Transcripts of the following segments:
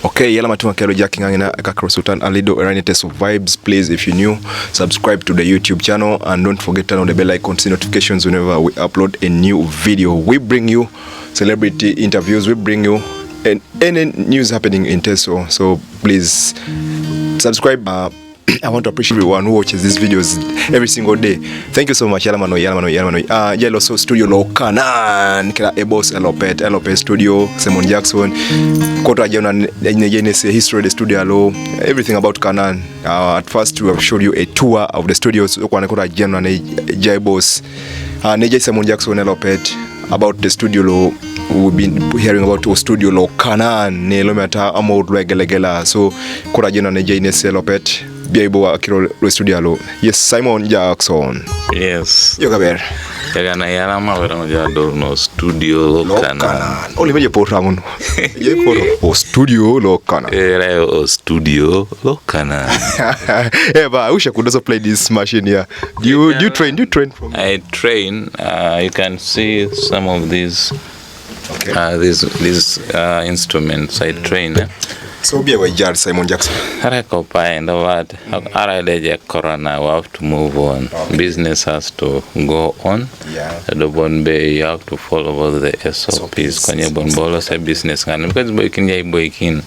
Okay, yala matuma kero jacking angina Sultan Alido Eranites of Vibes. Please, if you're new, subscribe to the YouTube channel and don't forget to turn on the bell icon to see notifications whenever we upload a new video. We bring you celebrity interviews, we bring you any news happening in Teso. So please subscribe. I want to appreciate everyone who watches these videos every single day. Thank you so much. Yalamano. Yellow so studio lo Canaan kila Ebos Elopet studio Simon Jackson Kota Jana Negenese history the studio lo everything about Canaan. At first we have showed you a tour of the studios kwa Kota Jana Ebos Neje Simon Jackson Elopet about the studio lo. We've been hearing about the studio lo Canaan ne lomata amount regelegela so Kota Jana Negenese Elopet Biaibo akiro lo studio lo. Yes, Simon Jackson. Yes. Yo kaber. Yagana yala mawera ja no studio lo Canaan. Oli meje porta mun. Ye porta o studio lo Canaan. Era o studio lo Canaan. Eba, I wish I could also play this machine here. Do you train from? I train. You can see some of these these instruments I train. So be a jar Simon Jackson. Harakopa and what R.I.P Corona, we have to move on. Okay. Business has to go on. Yeah. The Bonbe, you have to follow the SOPs. Kwenye Bonbolo say business kan because boy kin.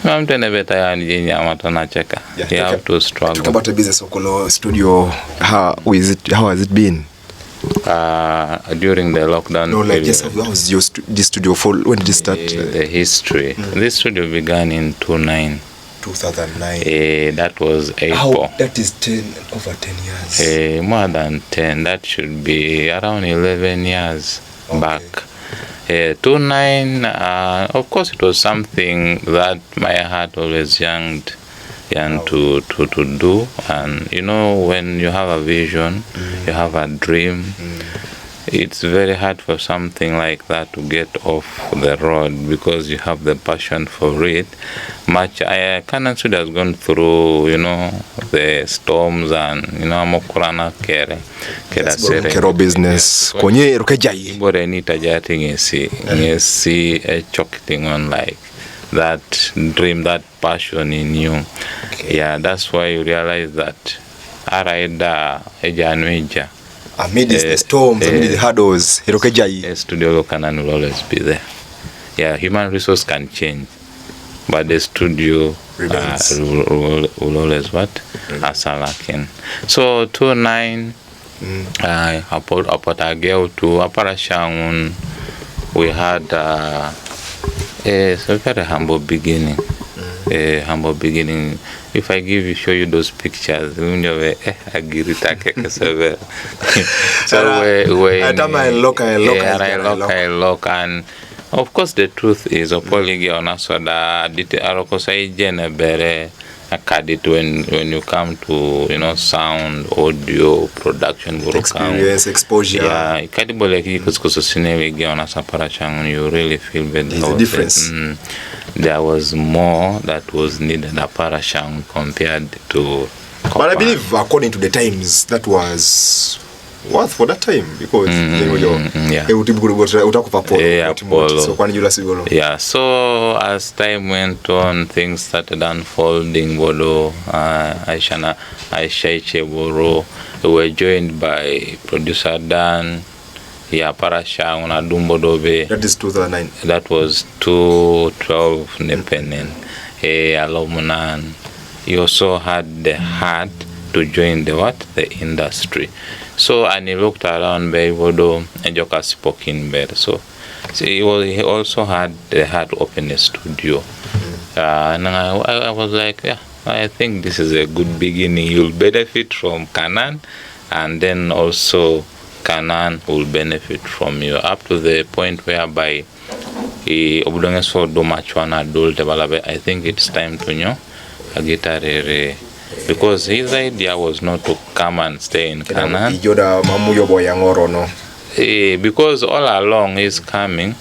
I'm telling you better and you have to struggle. Talk about the business of studio. How has it been? During the lockdown period. Yes, how was your this studio for? When did it start? The history. This studio began in 2009. That was April. That is over 10 years. More than 10. That should be around 11 years back. 2009. Of course, it was something that my heart always yearned to do, and you know, when you have a vision, you have a dream, it's very hard for something like that to get off the road because you have the passion for it. Canaan Studio has gone through, you know, the storms and, you know, amokurana kero business konye rokejai bore ni tajating ngesi choking on like that dream, that passion in you. Okay. Yeah, that's why you realize that Araida Ejanuija. Amid the storms, amid the hurdles, studio Canaan will always be there. Yeah, human resource can change, but the studio will always what? Asalakin. So 2009, apotageo to Aparashangun, we had it's a very humble beginning. Humble beginning. If I show you those pictures, so I look, and of course the truth is when you come to, you know, sound, audio, production, experience, exposure. Yeah, you really feel the difference. There was more that was needed at Parashang compared to Copper. But I believe according to the times that was worth for that time because so as time went on, things started unfolding. Bodo Aisha Cheboro, we were joined by producer Dan. Parashang una Dumbodobe. That is 2009. That was 2012 Nepenen. Alomunan. You also had the heart to join the industry. So and he looked around Beivodo and Joka spoke in bed. So he also had the heart to open a studio. And I was like, yeah, I think this is a good beginning. You'll benefit from Canaan, and then also Canaan will benefit from you up to the point whereby I think it's time to know a guitar because his idea was not to come and stay in Canaan. Because all along his coming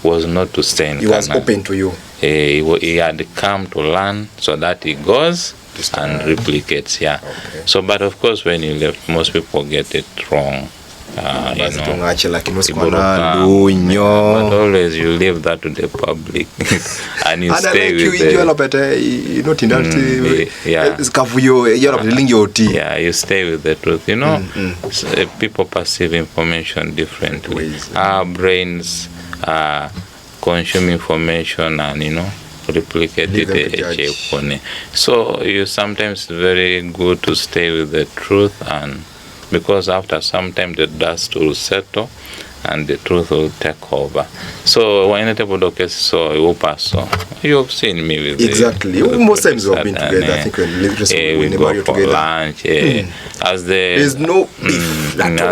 was not to stay in Canaan. He was open to you. He had come to learn so that he goes and replicates. Yeah. Okay. So, but of course, when he left, most people get it wrong. But always you leave that to the public and you stay with you stay with the truth. People perceive information differently. Our brains consume information and replicate it. So you sometimes very good to stay with the truth, and because after some time the dust will settle and the truth will take over. So when it about you pass, you've seen me with most times we've been together. I think we go for lunch. As there's no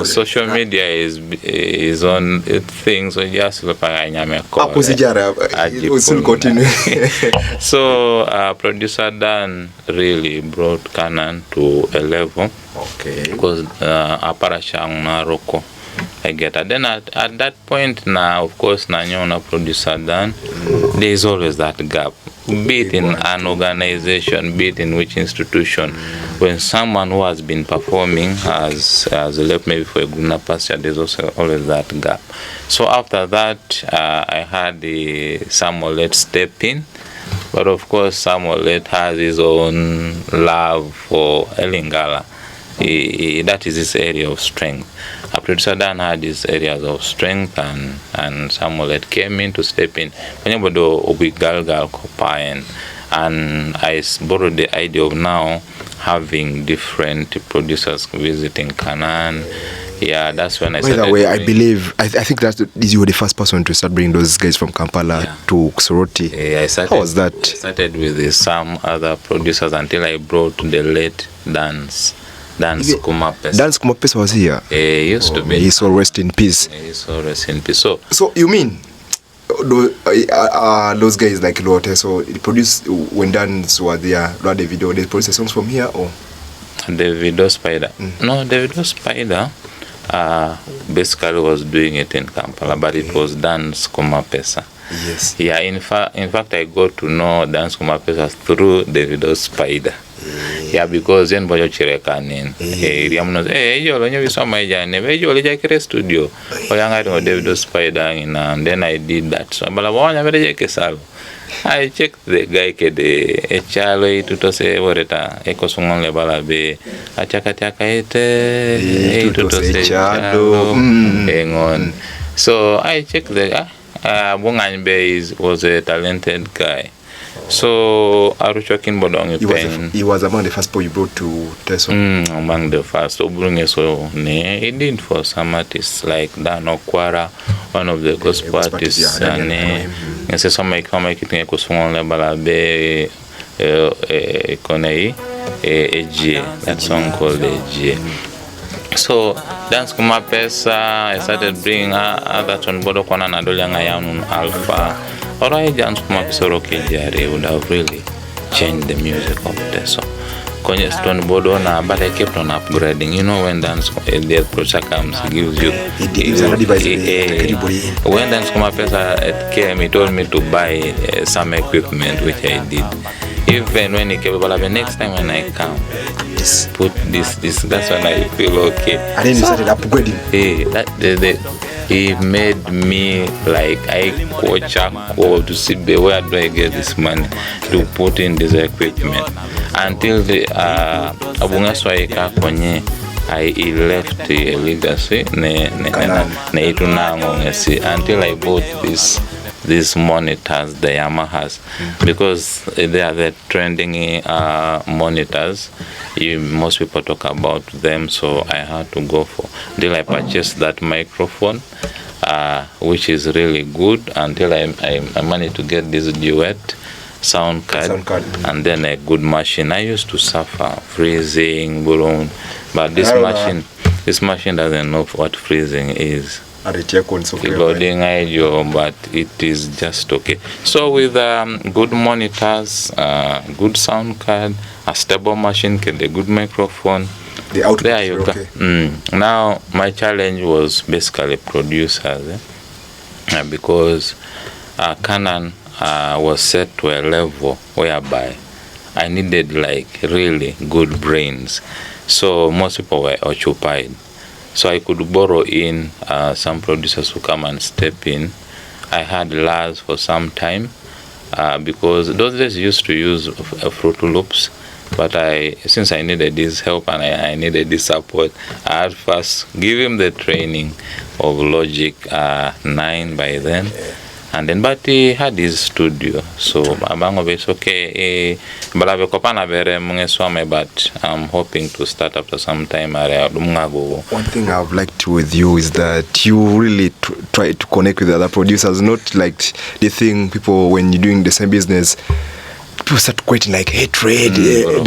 social media is on things, so just look at So producer Dan really brought Canaan to a level, because Aparashang Naroko. I get that. Then at that point now, of course, Nanyona producer Dan, there is always that gap. Be it in an organization, be it in which institution, when someone who has been performing has left maybe for a good pasture, there's also always that gap. So after that, I had Samuel step in. But of course, Samuel has his own love for Elingala. That is his area of strength. A producer Dan had his areas of strength, and Samuel came in to step in. And I borrowed the idea of now having different producers visiting Canaan. Yeah, that's when I started. By the way, I believe, I think that you were the first person to start bringing those guys from Kampala to Soroti. Yeah, how was that? I started with some other producers until I brought the late Dance Kumapesa. Dance Kumapesa was here? He used to be. He's all rest in peace. He's all rest in peace. So you mean those guys like Lotte, so they produced, when Dance were there, the video, they produced the songs from here, or? The video Spider. No, the video Spider basically was doing it in Kampala, but it was Dance Kumapesa. Yes. Yeah, in fact I got to know Dance Kumapesa through the video Spider. Yeah, because then boyo chirekanin riamno yo lo nyobi soma ijane be yo le jakere studio oyanga no David Spider and then I did that. So bala bonya be jake salo I checked the guy kede echalo ituto se woreta ekosongon le bala be achaka ite ituto se chalo engon. So I checked the Bunganbe was a talented guy. So Aruchokin Bodong he was among the first people you brought to Teso. Among the first. So he did for some artists like Dan Okwara, one of the gospel artists, and so some make it was one Balabe Konei AG, that song called AG. So Dance Kumapesa, I started bringing other ton bodo kwana na dole ngayanun Alpha. Alright, Dance Kumapesa Rokejare would have really changed the music of Teso. Konye stone bodo na, but I kept on upgrading. When Dance the producer comes, he gives you when Dance Kumapesa came, he told me to buy some equipment, which I did. Even when he came, the next time when I come, put this, that's when I feel okay. And then he started upgrading. He made me like I coach to see where do I get this money to put in this equipment. Until the Abungaswaika Konye, I left a legacy until I bought these monitors, the Yamahas, because they are the trending monitors. Most people talk about them, so I had to go for. Until I purchased that microphone, which is really good. Until I managed to get this duet sound card, and then a good machine. I used to suffer freezing, balloon, but this machine doesn't know what freezing is. Loading idea, but it is just okay. So with good monitors, good sound card, a stable machine, a good microphone, the output there you go. Okay. Now my challenge was basically producers, because Canaan was set to a level whereby I needed like really good brains. So most people were occupied. so I could borrow in some producers who come and step in. I had Lars for some time because those days used to use Fruit Loops, but since I needed his help and I needed his support, I had first give him the training of Logic 9 by then. And then, but he had his studio, so it's okay. But I'm hoping to start after some time. One thing I've liked with you is that you really try to connect with other producers, not like the thing people when you're doing the same business. People start quoting like hatred, No,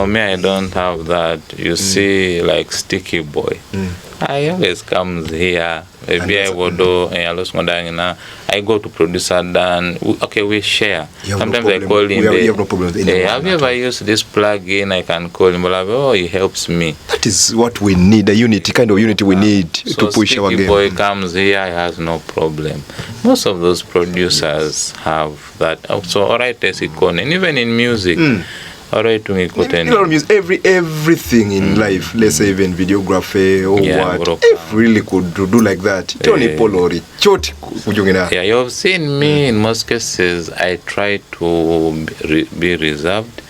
me, I don't have that. You see, like Sticky Boy. I always comes here. Maybe I would do. I go to producer Dan. Okay, we share. Sometimes I call him. We have no problem with anyone. Have you ever used this plugin? I can call him. Oh, he helps me. That is what we need. The unity, kind of unity we need to push our game. Sticky Boy comes here. He has no problem. Most of those producers have that. So alright, and even in music. Alright, everything in life, let's say even videography or what, if really could do like that. You've seen me in most cases. I try to be reserved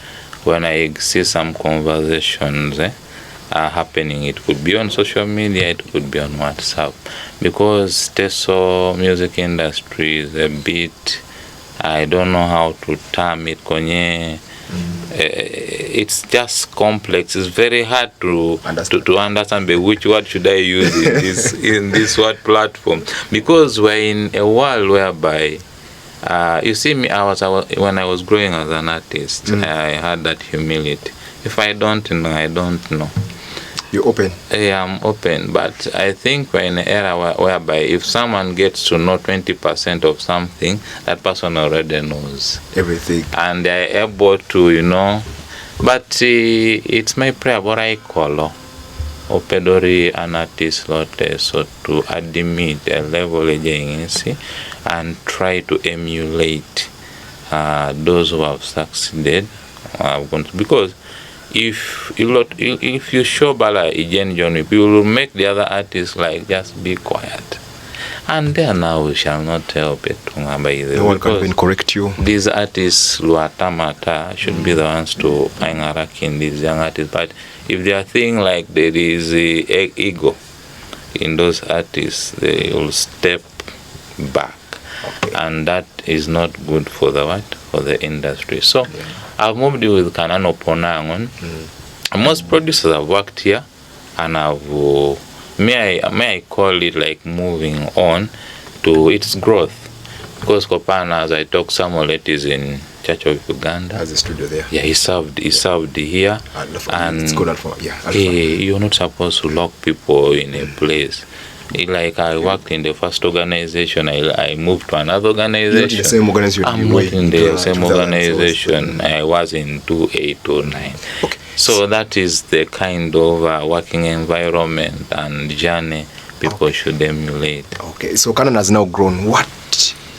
when I see some conversations happening. It could be on social media, it could be on WhatsApp, because Teso music industry is a bit, I don't know how to term it, it's just complex. It's very hard to understand which word should I use in this word platform, because we're in a world whereby you see me, when I was growing as an artist, I had that humility. If I don't know, I don't know. You're open. Yeah, I'm open, but I think we're in an era whereby if someone gets to know 20% of something, that person already knows everything, and they're able to, but it's my prayer, what I call opedori an artist lote, so to admit a level agency and try to emulate those who have succeeded, because if you show Bala Ijen Johnny, people will make the other artists like just be quiet. And then now we shall not help it. No one can even correct you. These artists, Luatamata, should be the ones to in these young artists. But if they are thinking like there is ego in those artists, they will step back. Okay. And that is not good for the industry. So I've moved with Canaan Ponangon. Most producers have worked here, and may I call it like moving on to its growth, because Kopana, as I talk, Samuel is in Church of Uganda. Has a studio there. Yeah, he served here, and it's good you're not supposed to lock people in a place. Like I worked in the first organization, I moved to another organization. The same organization. I'm not in the same organization. I was in 2009. Okay. So that is the kind of working environment and journey people should emulate. Okay, so Canaan has now grown. What,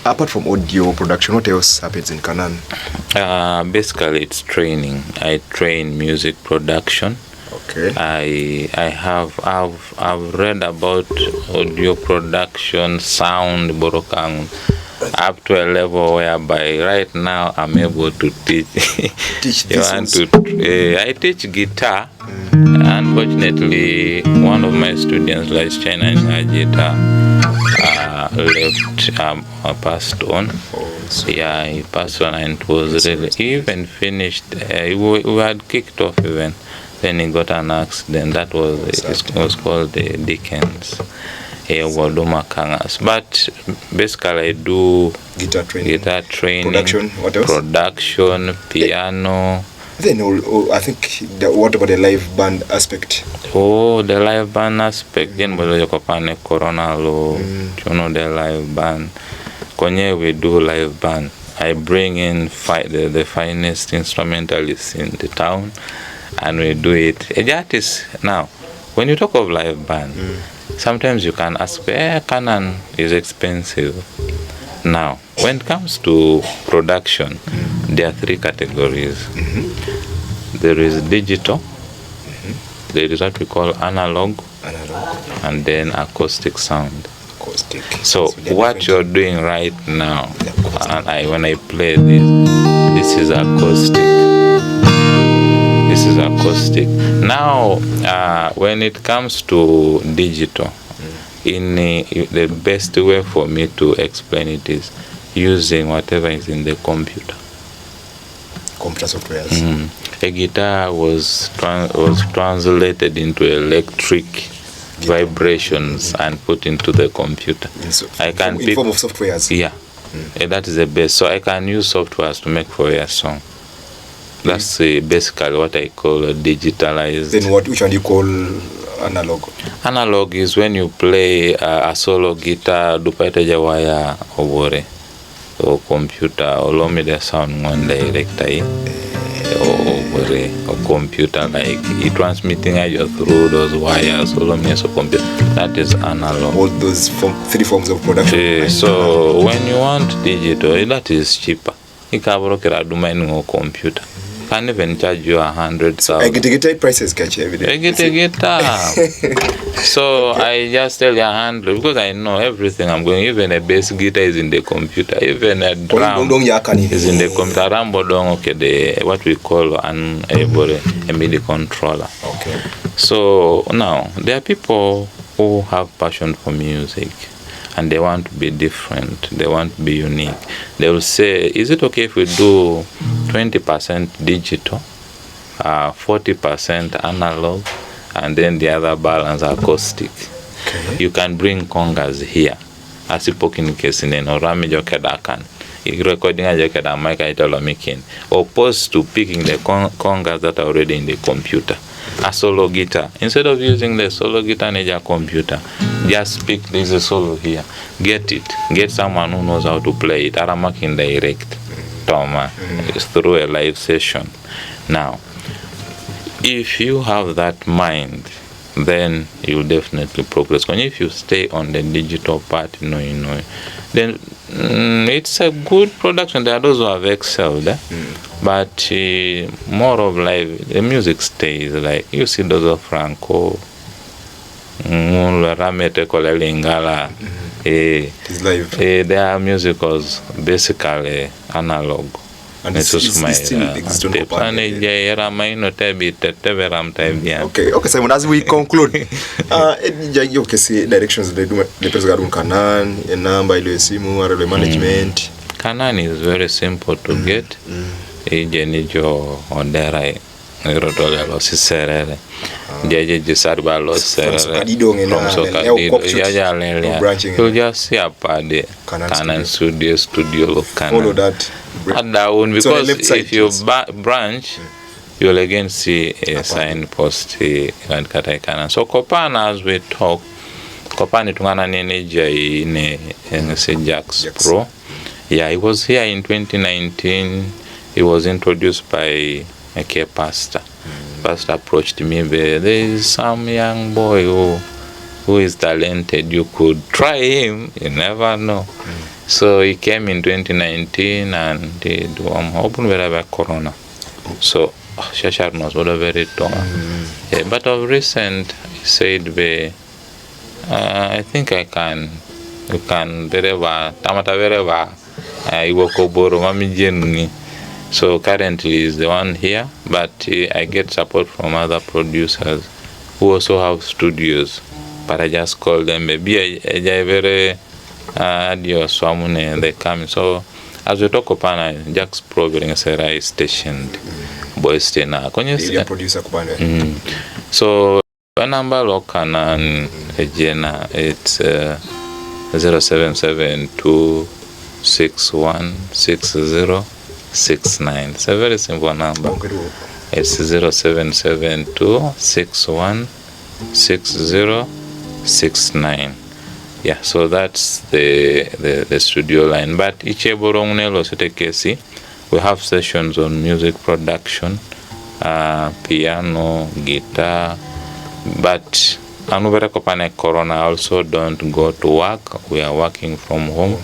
apart from audio production, what else happens in Canaan? Basically, it's training. I train music production. Okay. I've read about audio production, sound, borokang, up to a level whereby right now I'm able to teach. I teach guitar. Unfortunately, one of my students, like China guitar, left, passed on. Yeah, he passed on, and it was really, he even finished. We had kicked off even. Then he got an accident. That was it was called the Dickens. But basically I do guitar training, production, what else? Production, piano. Then I think what about the live band aspect? Oh, the live band aspect. Then Corona the live band. Konye we do live band. I bring in the finest instrumentalists in the town, and we do it. Now, when you talk of live band, sometimes you can ask, Canaan is expensive. Now, when it comes to production, there are three categories. There is digital, there is what we call analog, and then acoustic sound. So what you're doing right now, and when I play this is acoustic. This is acoustic. Now, when it comes to digital, the best way for me to explain it is using whatever is in the computer. Computer software. A guitar was translated into electric vibrations and put into the computer. In form of softwares. Yeah, that is the best. So I can use softwares to make for a song. That's basically what I call a digitalized. Then which one do you call analog? Analog is when you play a solo guitar, dupaiteja wire obore or computer or lomi the sound one direct or computer, like it transmitting audio through those wires or lomi so computer. That is analog. All those three forms of production. So when you want digital, that is cheaper. Ikabrokera do mining or computer. Can even charge you 100,000. I get a guitar prices catch every day. I get a guitar. So I just tell you 100 because I know everything I'm going. Even a bass guitar is in the computer. Even a drum is in the computer. Rambo dong okay, what we call a MIDI controller. Okay. So now there are people who have passion for music. And they want to be different. They want to be unique. They will say, is it okay if we do 20% digital, 40% analog, and then the other balance acoustic? Okay. You can bring congas here. As you poke in case in an orami jokedakan. Recording a jokeda mic italo making. Opposed to picking the congas that are already in the computer. A solo guitar. Instead of using the solo guitar in your computer, just pick this a solo here. Get it. Get someone who knows how to play it. Aramak in direct. Toma. Through a live session. Now, if you have that mind, then you'll definitely progress. When if you stay on the digital part, then it's a good production. There are those who have excelled, but more of live, the music stays. Like you see those of Franco, Ramete Kolelingala, their music was basically analog. And it's still Okay, Simon, as we conclude, directions they do the person Canaan, a number simu, management. Canaan is very simple to get. Ejenijo Onderai, Rodolo Siserere, Jaji Sarbalo Serere, you just see a party, Canaan studio Canaan. Follow that. Because if you branch, you'll again see a signpost and Canaan. So Kopana, as we talk, Kopani Tungana Neneja in Jax Pro. Yeah, he was here in 2019. He was introduced by a care pastor. Pastor approached me, there is some young boy who is talented. You could try him. You never know. So he came in 2019 and did open wherever Corona. So Shashar knows what a very tongue. But of recent, he said, I think you can wherever Tamata wherever I work Oboro Mami Jenuni. So currently is the one here, but I get support from other producers who also have studios. But I just call them maybe a very adios swamune they come. So as we talk upon Jack's program is stationed boy stena producer so a number of Canaan Jena it's 0772616069. It's a very simple number. It's 0772616069. Yeah, so that's the studio line. But each Kesi, we have sessions on music production, piano, guitar. But Anuvera Kopane Corona also don't go to work. We are working from home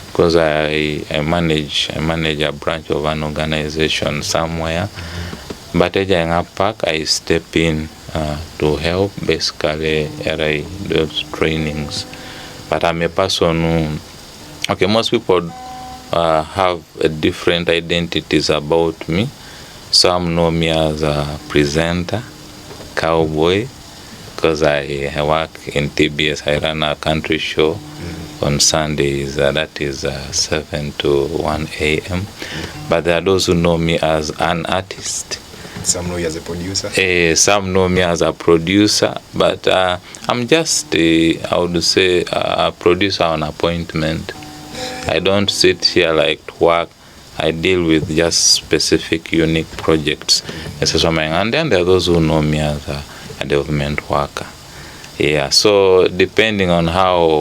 because I manage a branch of an organization somewhere. But at Park, I step in to help basically RI those trainings. But I'm a person who, okay, most people have different identities about me. Some know me as a presenter, cowboy, because I work in TBS. I run a country show on Sundays. That is 7 to 1 a.m. But there are those who know me as an artist. Some know you as a producer. Some know me as a producer, but I'm just, I would say, a producer on appointment. I don't sit here like to work. I deal with just specific, unique projects. And then there are those who know me as a development worker. Yeah, so depending on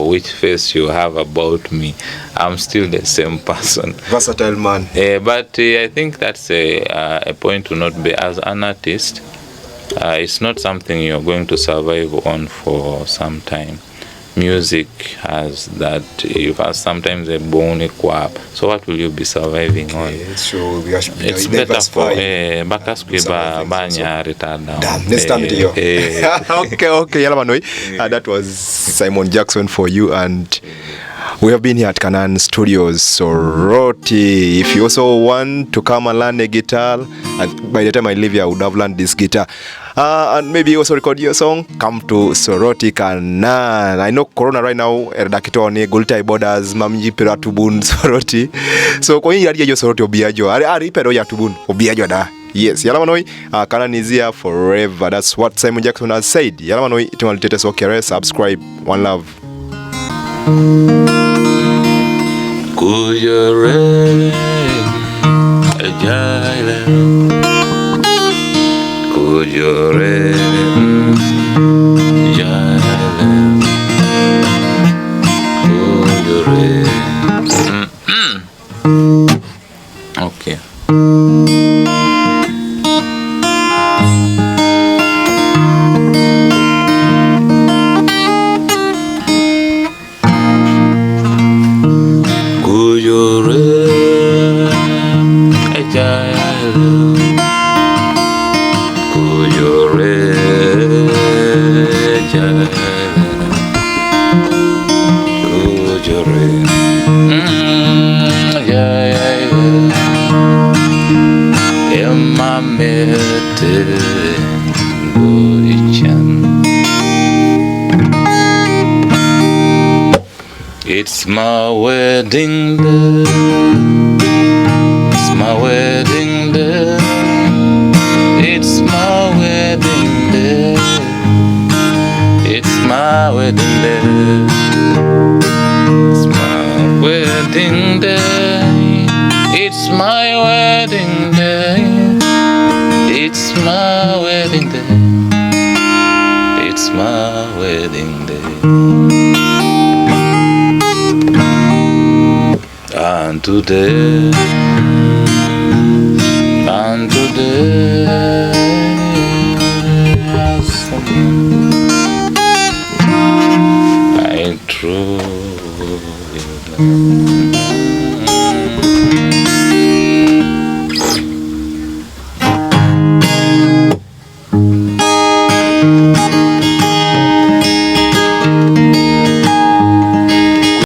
which face you have about me, I'm still the same person. Versatile man. But I think that's a point to not be as an artist. It's not something you're going to survive on for some time. Music has that, you have sometimes a bone quap. So what will you be surviving on? So we should it's better for banya retada. Next time video. Okay, Yalamanoi. That was Simon Jackson for you, and we have been here at Canaan Studios, Soroti. If you also want to come and learn a guitar, and by the time I leave here, I would have learned this guitar. And maybe also record your song, come to Soroti Canaan. I know Corona right now, Erdakitoni, Gultai Borders, Mamji Piratubun, Soroti. So, kwa hiyo ya Soroti obiajo, ari pero ya tubun, obiajo da. Yes, Yalamanoi, Canaan is here forever. That's what Simon Jackson has said. Yalamanoi, itumalitetes okere, subscribe, one love. Kujore ajale Kujore ajale Kujore Okay. It's my wedding day. It's my wedding day. It's my wedding day. It's my wedding day. It's my wedding day. It's my wedding day. It's my wedding day. It's my wedding day. And today